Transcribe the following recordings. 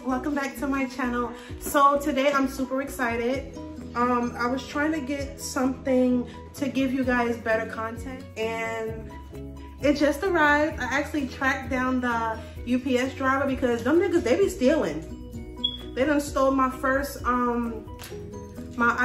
welcome back to my channel. So today I'm super excited. I was trying to get something to give you guys better content and it just arrived. I actually tracked down the UPS driver because them niggas, they be stealing. They done stole my first my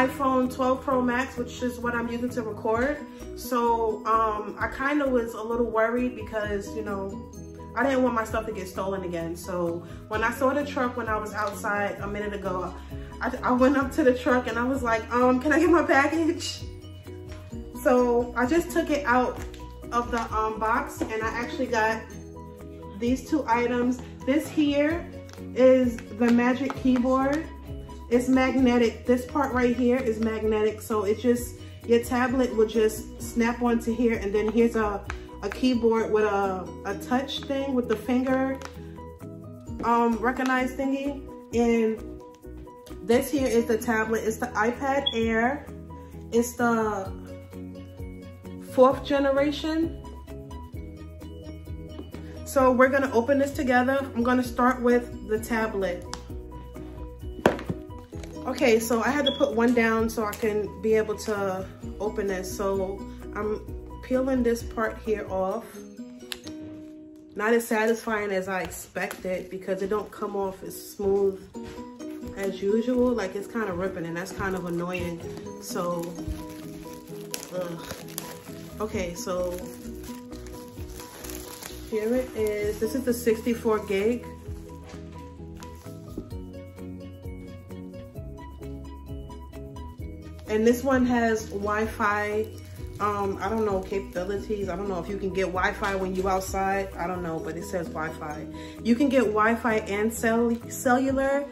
iPhone 12 Pro Max, which is what I'm using to record. So I kind of was a little worried because, you know, I didn't want my stuff to get stolen again. So when I saw the truck when I was outside a minute ago, I went up to the truck and I was like, can I get my package? So I just took it out of the box and I actually got these two items. This here is the Magic Keyboard. It's magnetic. This part right here is magnetic. So it just, your tablet will just snap onto here, and then here's a keyboard with a touch thing with the finger recognize thingy. And this here is the tablet. It's the iPad Air. It's the 4th generation. So we're gonna open this together. I'm gonna start with the tablet. Okay, so I had to put one down so I can be able to open this. So I'm peeling this part here off. Not as satisfying as I expected because it don't come off as smooth as usual. Like, it's kind of ripping and that's kind of annoying. So, okay, so here it is. This is the 64 gig. And this one has Wi-Fi, I don't know, capabilities. I don't know if you can get Wi-Fi when you're outside. I don't know, but it says Wi-Fi. You can get Wi-Fi and cellular,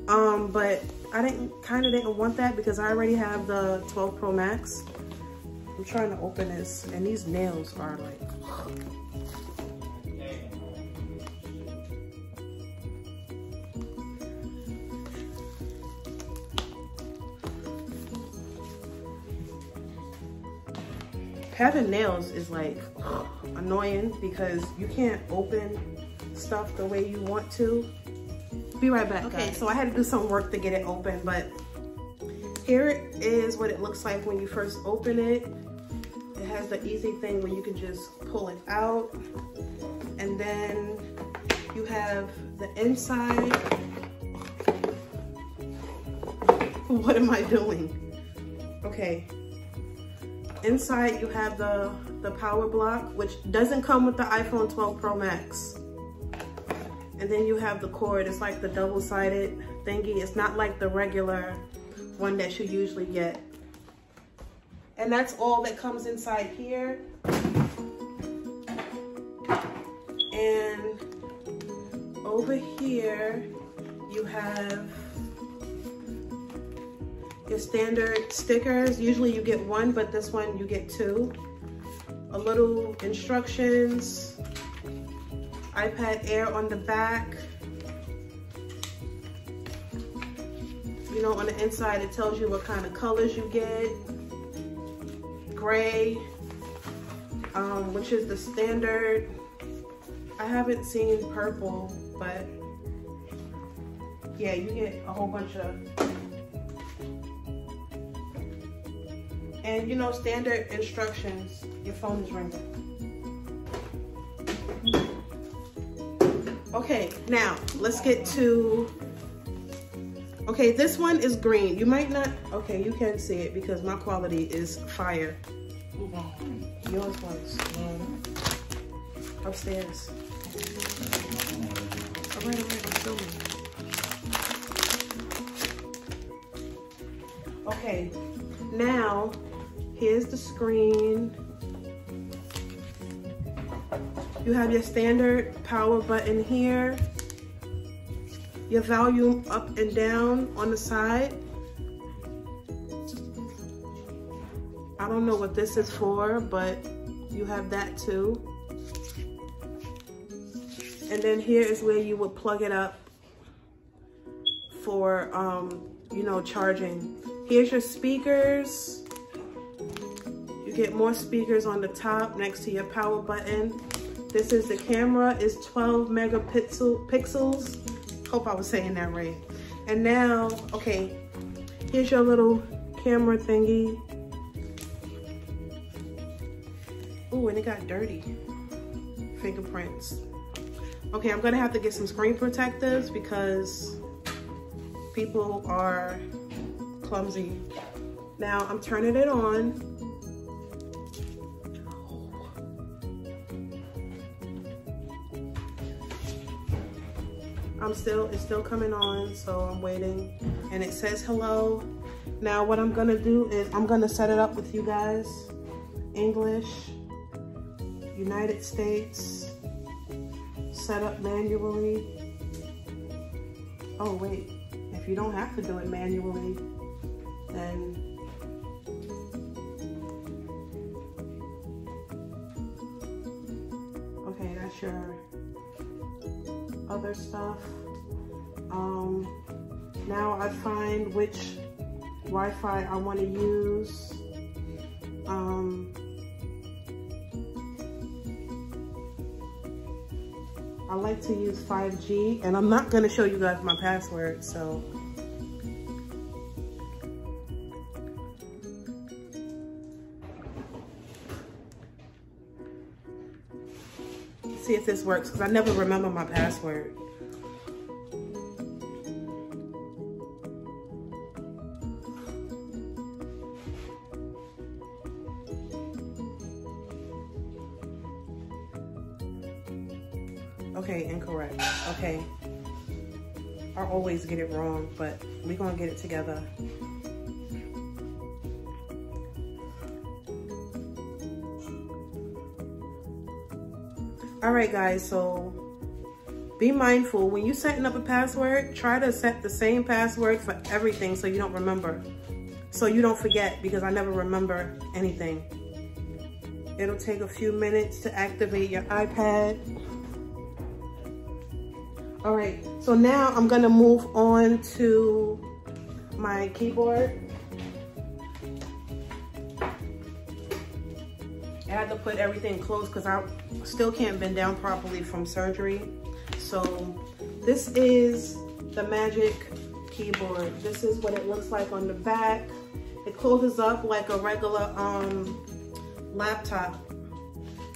but I kind of didn't want that because I already have the 12 Pro Max. I'm trying to open this and these nails are like, having nails is like annoying because you can't open stuff the way you want to. Be right back, okay, guys. So I had to do some work to get it open, but here it is what it looks like when you first open it. It has the easy thing where you can just pull it out, and then you have the inside. What am I doing? Okay. Inside you have the power block, which doesn't come with the iPhone 12 Pro Max. And then you have the cord. It's like the double-sided thingy. It's not like the regular one that you usually get. And that's all that comes inside here. And over here you have your standard stickers. Usually you get one, but this one you get two. A little instructions, iPad Air on the back. You know, on the inside it tells you what kind of colors you get. Gray, which is the standard. I haven't seen purple, but yeah, you get a whole bunch of, and you know, standard instructions. Your phone is ringing. Okay, now let's get to, okay, this one is green. You might not, okay, you can see it because my quality is fire. Yours was upstairs. All right, I'm filming. Okay, now here's the screen. You have your standard power button here. Your volume up and down on the side. I don't know what this is for, but you have that too. And then here is where you would plug it up for, you know, charging. Here's your speakers. You get more speakers on the top next to your power button. This is the camera. It's 12 megapixels. hope I was saying that right. And now, okay, here's your little camera thingy. Ooh, and it got dirty. Fingerprints. Okay, I'm gonna have to get some screen protectors because people are clumsy. Now I'm turning it on. It's still coming on, so I'm waiting. And it says hello. Now what I'm gonna do is I'm gonna set it up with you guys. English, United States, set up manually. Oh wait, if you don't have to do it manually, then okay, that's your other stuff. Now I find which Wi-Fi I want to use. I like to use 5G, and I'm not going to show you guys my password, so. See if this works, because I never remember my password. Okay, incorrect. Okay. I always get it wrong, but we're gonna get it together. All right, guys, so be mindful. When you're setting up a password, try to set the same password for everything so you don't remember. So you don't forget, because I never remember anything. It'll take a few minutes to activate your iPad. All right, so now I'm gonna move on to my keyboard. I had to put everything close because I still can't bend down properly from surgery. So this is the Magic Keyboard. This is what it looks like on the back. It closes up like a regular laptop.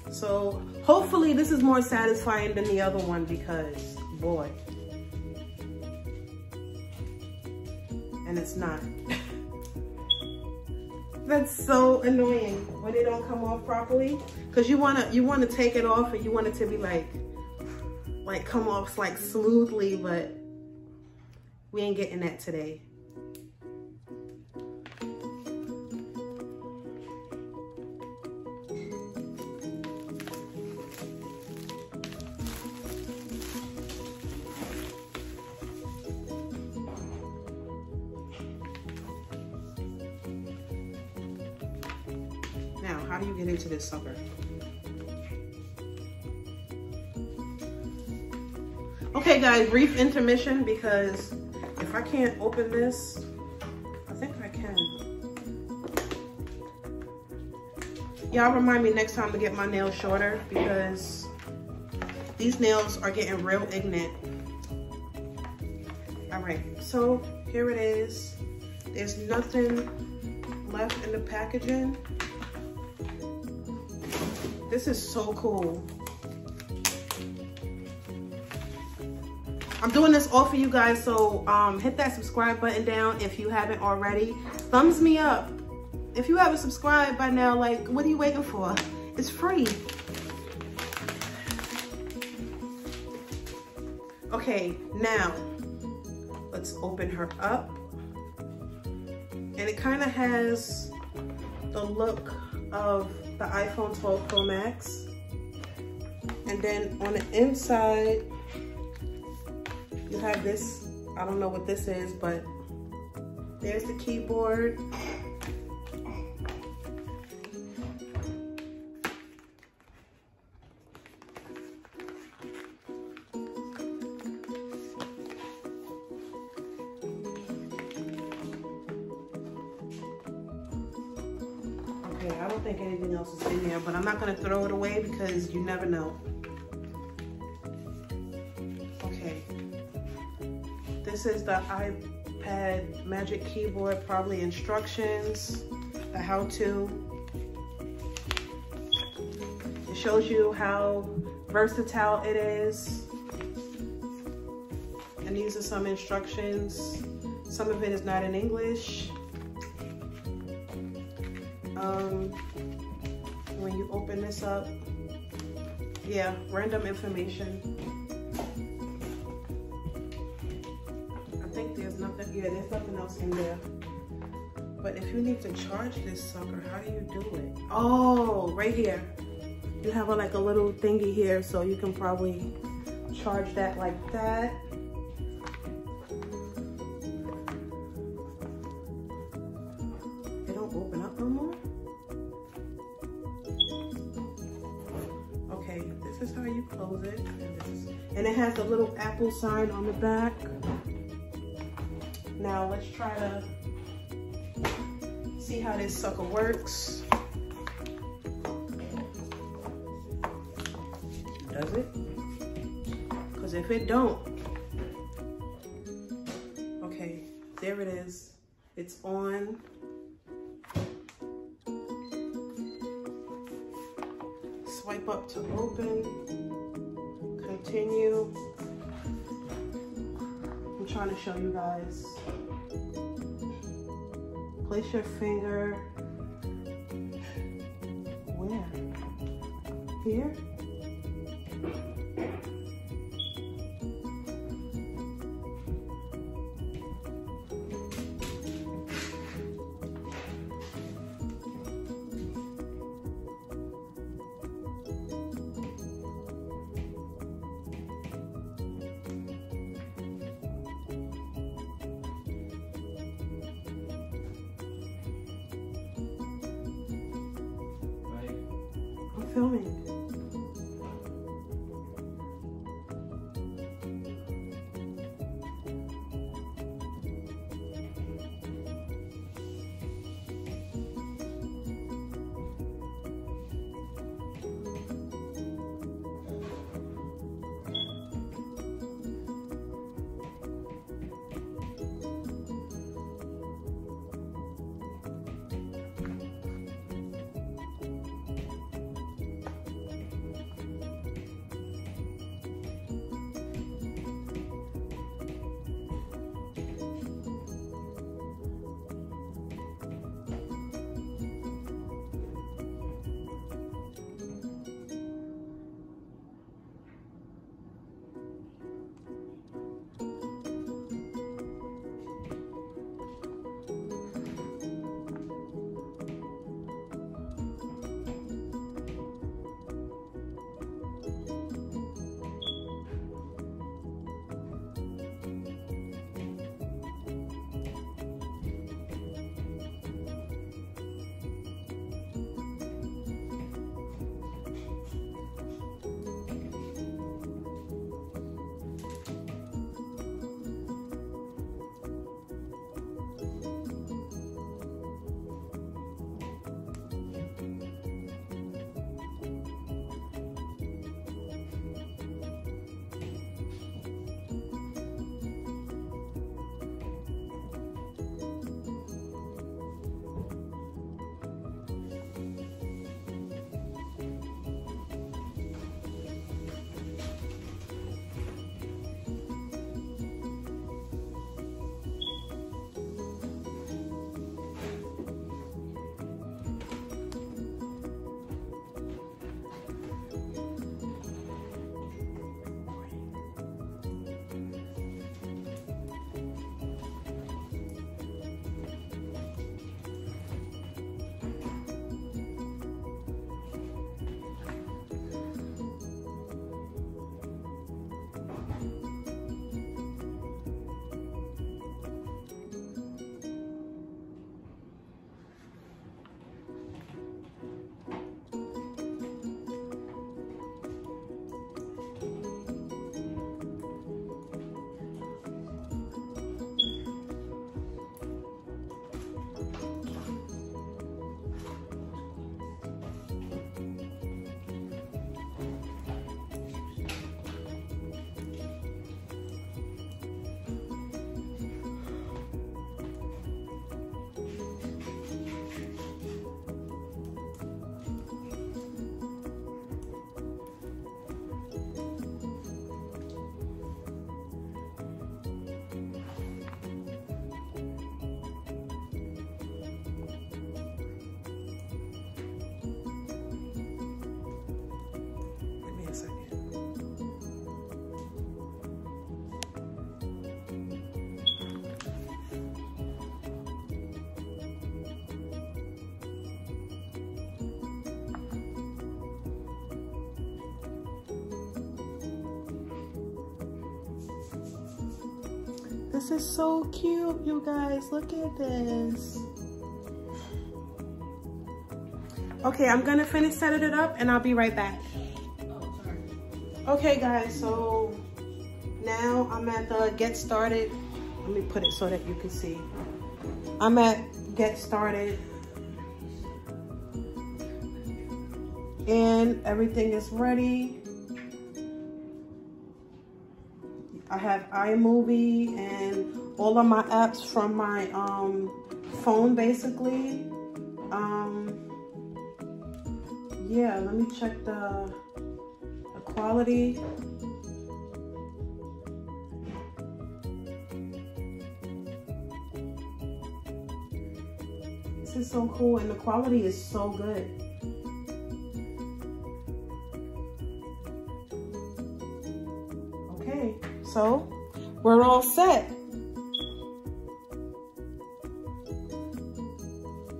So hopefully this is more satisfying than the other one, because boy, and it's not. That's so annoying when it don't come off properly, because you wanna take it off and you want it to be like come off like smoothly, but we ain't getting that today. Now, how do you get into this sucker? Okay guys, brief intermission, because if I can't open this, I think I can. Y'all remind me next time to get my nails shorter, because these nails are getting real ignorant. All right, so here it is. There's nothing left in the packaging. This is so cool. I'm doing this all for you guys, so hit that subscribe button down if you haven't already. Thumbs me up. If you haven't subscribed by now, like, what are you waiting for? It's free. Okay, now let's open her up. And it kind of has the look of the iPhone 12 Pro Max. And then on the inside, you have this, I don't know what this is, but there's the keyboard. Okay, I don't think anything else is in there, but I'm not gonna throw it away because you never know. Okay. this is the iPad Magic Keyboard, probably instructions, the how-to. It shows you how versatile it is. And these are some instructions. Some of it is not in English. When you open this up, yeah, random information. I think there's nothing, yeah, there's nothing else in there. But if you need to charge this sucker, how do you do it? Oh, right here. You have like a little thingy here, so you can probably charge that like that. It don't open up no more. Okay, this is how you close it. And it has a little Apple sign on the back. Now let's try to see how this sucker works. Does it? Because if it don't, okay, there it is. It's on. Swipe up to open. Continue. I'm trying to show you guys. Place your finger. Where? Here? I'm filming. This is so cute, you guys. Look at this. Okay, I'm gonna finish setting it up and I'll be right back. Okay guys, so now I'm at the get started. Let me put it so that you can see. I'm at get started. And everything is ready. I have iMovie and all of my apps from my phone basically. Yeah, let me check the quality. This is so cool and the quality is so good. Okay, so we're all set.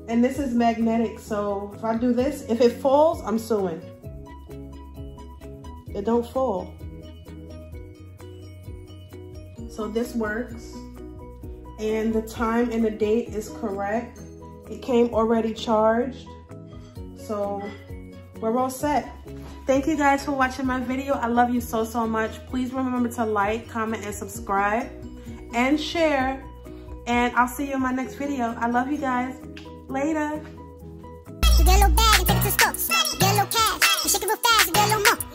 And this is magnetic, so if I do this, if it falls, I'm suing. It don't fall. So this works. And the time and the date is correct. It came already charged. So we're all set. Thank you guys for watching my video. I love you so, so much. Please remember to like, comment, and subscribe, and share. And I'll see you in my next video. I love you guys. Later. You get a little bag and take it to the store. You get a little cash, you shake it real fast, you get a little more.